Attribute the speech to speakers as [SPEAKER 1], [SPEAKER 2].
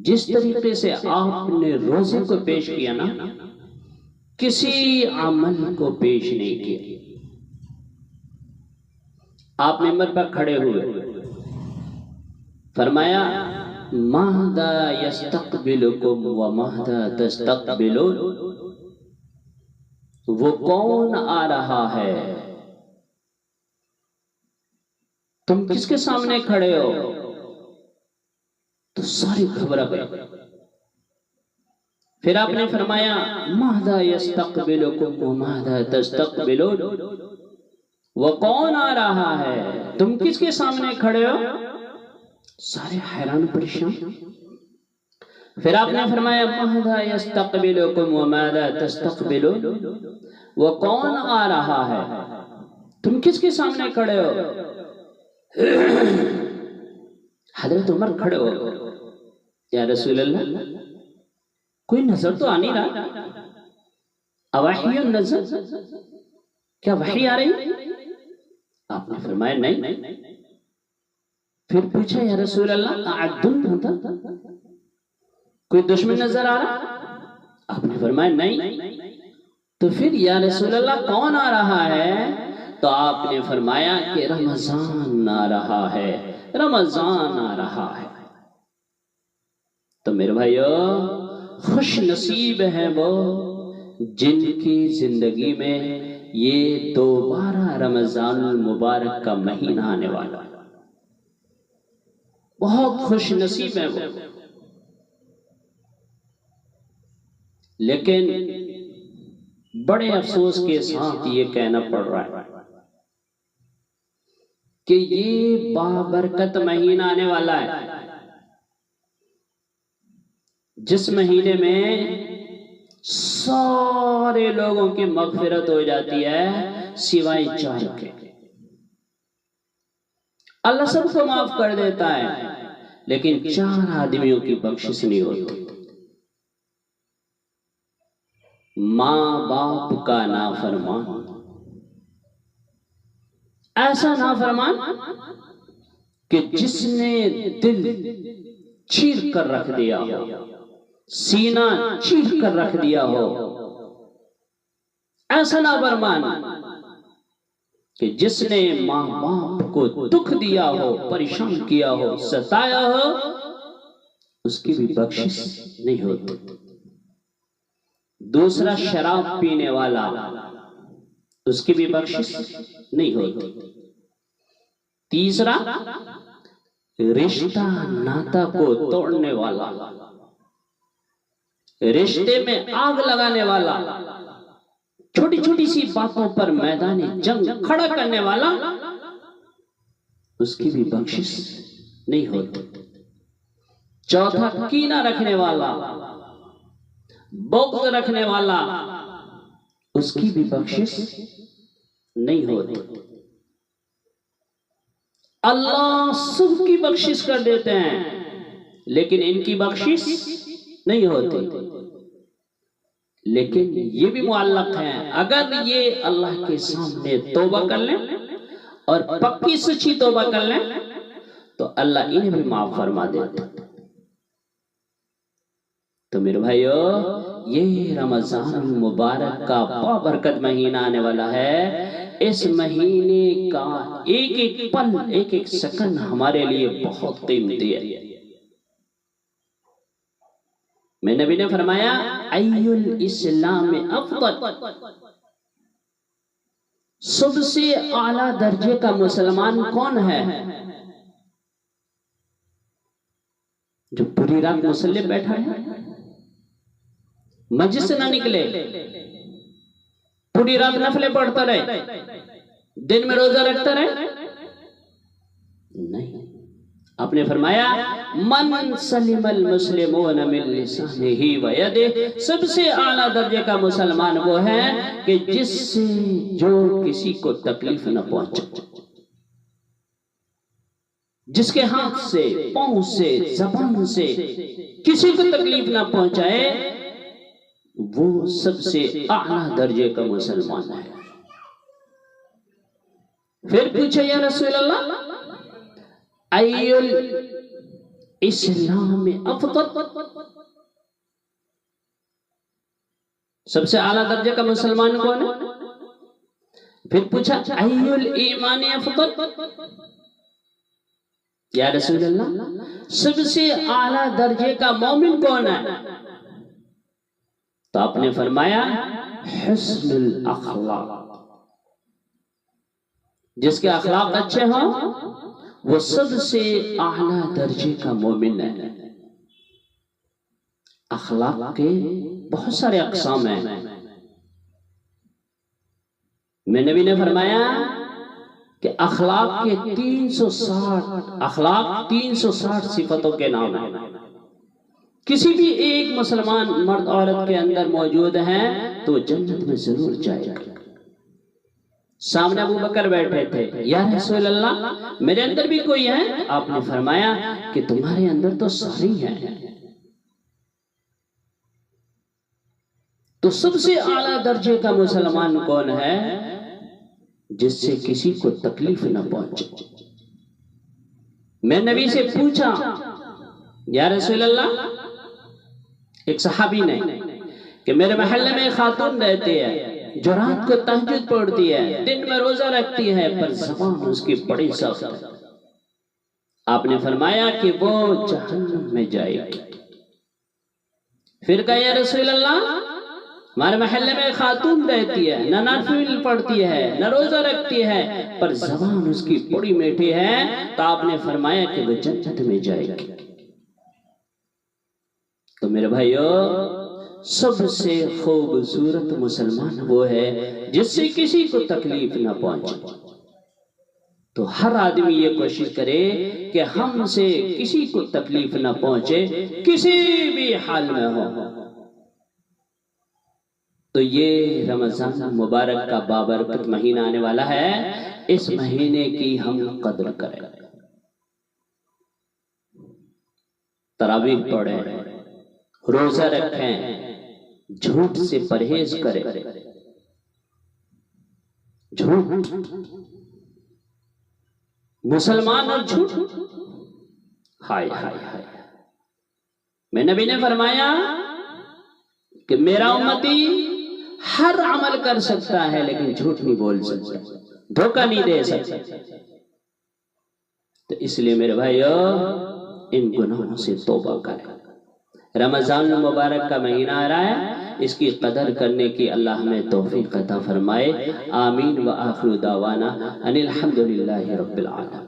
[SPEAKER 1] جس طریقے سے آپ نے روزے کو پیش کیا نا، کسی عمل کو پیش نہیں کیا۔ آپ ممبر پر کھڑے ہوئے، فرمایا ماذا یستقبلکم وماذا تستقبلون، وہ کون آ رہا ہے، تم کس کے سامنے کھڑے ہو؟ تو سارے گھبرا گئے۔ پھر آپ نے فرمایا ماذا یستقبلکم وماذا تستقبلون، وہ کون آ رہا ہے، تم کس کے سامنے کھڑے ہو؟ سارے حیران پریشان۔ پھر آپ نے فرمایا ماذا یستقبلکم وماذا تستقبلون، وہ کون آ رہا ہے، تم کس کے سامنے کھڑے ہو؟ حضرت عمر کھڑے ہو، یا رسول اللہ کوئی نظر تو آ نہیں رہا، اواحی النظر، کیا وحی آ رہی؟ آپ نے فرمایا نہیں۔ پھر پوچھا یا رسول اللہ اعدن ہوتا، کوئی دشمن نظر آ رہا؟ آپ نے فرمایا نہیں۔ تو پھر یا رسول اللہ کون آ رہا ہے؟ تو آپ نے فرمایا کہ رمضان آ رہا ہے، رمضان آ رہا ہے۔ تو میرے بھائیو، خوش نصیب ہیں وہ جن کی زندگی میں یہ دوبارہ رمضان المبارک کا مہینہ آنے والا ہے، بہت خوش نصیب ہیں وہ۔ لیکن بڑے افسوس کے ساتھ یہ کہنا پڑ رہا ہے کہ یہ بابرکت مہینہ آنے والا ہے، جس مہینے میں سارے لوگوں کی مغفرت ہو جاتی ہے سوائے 4 کے۔ اللہ سب کو معاف کر دیتا ہے لیکن 4 آدمیوں کی بخشش نہیں ہوتی۔ ماں باپ کا نافرمان، ایسا نافرمان کہ جس نے دل چیر کر رکھ دیا ہو، سینہ چیر کر رکھ دیا ہو، ایسا نافرمان کہ جس نے ماں باپ کو دکھ دیا ہو، پریشان کیا ہو، ستایا ہو، اس کی بھی بخشش نہیں ہوتی۔ دوسرا شراب پینے والا، اس کی بھی بخشش نہیں ہوتی۔ تیسرا رشتہ ناتا کو توڑنے والا، رشتے میں آگ لگانے والا، چھوٹی چھوٹی سی باتوں پر میدان جنگ کھڑا کرنے والا، اس کی بھی بخشش نہیں ہوتی۔ چوتھا کینہ رکھنے والا، بغض رکھنے والا، اس کی بھی بخشش نہیں ہوتی۔ اللہ سب کی بخشش کر دیتے ہیں لیکن ان کی بخشش نہیں ہوتی۔ لیکن یہ بھی معلق ہے، اگر یہ اللہ کے سامنے توبہ کر لیں اور پکی سچی توبہ کر لیں تو اللہ انہیں بھی معاف فرما دیتا۔ تو میرے بھائیو، یہ رمضان المبارک کا بابرکت مہینہ آنے والا ہے۔ اس مہینے کا ایک ایک پل، ایک ایک سیکنڈ ہمارے لیے بہت قیمتی ہے۔ میں نبی نے فرمایا ای الاسلام افضل، سب سے اعلیٰ درجے کا مسلمان کون ہے؟ جو پوری رات مصلی بیٹھا ہے، مسجد سے نہ نکلے، پوری رات نفلیں پڑھتا رہے، دن میں روزہ رکھتا رہے؟ نہیں۔ آپ نے فرمایا من سلم المسلمون من لسانہ و یدہ، سب سے اعلیٰ درجے کا مسلمان وہ ہے کہ جس سے جو کسی کو تکلیف نہ پہنچے، جس کے ہاتھ سے، پاؤں سے، زبان سے کسی کو تکلیف نہ پہنچائے، وہ سب سے اعلیٰ درجے کا مسلمان ہے۔ پھر پوچھا یا رسول اللہ اسلام میں افضل، سب سے اعلیٰ درجے کا مسلمان کون ہے؟ پھر پوچھا ای الایمان افضل، یا رسول اللہ سب سے اعلیٰ درجے کا مومن کون ہے؟ تو آپ نے فرمایا حسن الاخلاق، جس کے اخلاق اچھے ہوں وہ سب سے اعلیٰ درجے کا مومن ہے۔ اخلاق کے بہت سارے اقسام ہیں۔ میں نبی نے فرمایا کہ اخلاق کے 360 صفتوں کے نام ہیں، کسی بھی ایک مسلمان مرد عورت کے اندر موجود ہیں تو وہ جنت میں ضرور جائے گا۔ سامنے ابو بکر بیٹھے تھے، یا رسول اللہ میرے اندر بھی کوئی ہے؟ آپ نے فرمایا کہ تمہارے اندر تو ساری ہیں۔ تو سب سے اعلیٰ درجے کا مسلمان کون ہے؟ جس سے کسی کو تکلیف نہ پہنچے۔ میں نبی سے پوچھا یا رسول اللہ، ایک صحابی نے کہ میرے محلے میں خاتون رہتی ہے جو رات کو تہجد پڑھتی ہے، دن میں روزہ رکھتی ہے، پر زبان اس کی بڑی سخت ہے۔ آپ نے فرمایا کہ وہ جہنم میں جائے گی۔ پھر کہا یا رسول اللہ ہمارے محلے میں خاتون رہتی ہے، نہ نافل پڑھتی ہے نہ روزہ رکھتی ہے، پر زبان اس کی بڑی میٹھی ہے، تو آپ نے فرمایا کہ وہ جنت میں جائے گی۔ تو میرے بھائیو، سب سے خوبصورت مسلمان وہ ہے جس سے کسی کو تکلیف نہ پہنچے۔ تو ہر آدمی یہ کوشش کرے کہ ہم سے کسی کو تکلیف نہ پہنچے، کسی بھی حال میں ہو۔ تو یہ رمضان مبارک کا بابرکت مہینہ آنے والا ہے، اس مہینے کی ہم قدر کریں، تراویح پڑھیں، روزہ رکھیں، جھوٹ سے پرہیز کریں۔ جھوٹ، مسلمان اور جھوٹ، ہائے ہائے ہائے۔ میں نبی نے فرمایا کہ میرا امتی ہر عمل کر سکتا ہے لیکن جھوٹ نہیں بول سکتا، دھوکہ نہیں دے سکتا۔ تو اس لیے میرے بھائیو ان گناہوں سے توبہ کریں۔ رمضان المبارک کا مہینہ آ رہا ہے، اس کی قدر کرنے کی اللہ ہمیں توفیق عطا فرمائے۔ آمین وآخر دعوانا ان الحمدللہ رب العالمین۔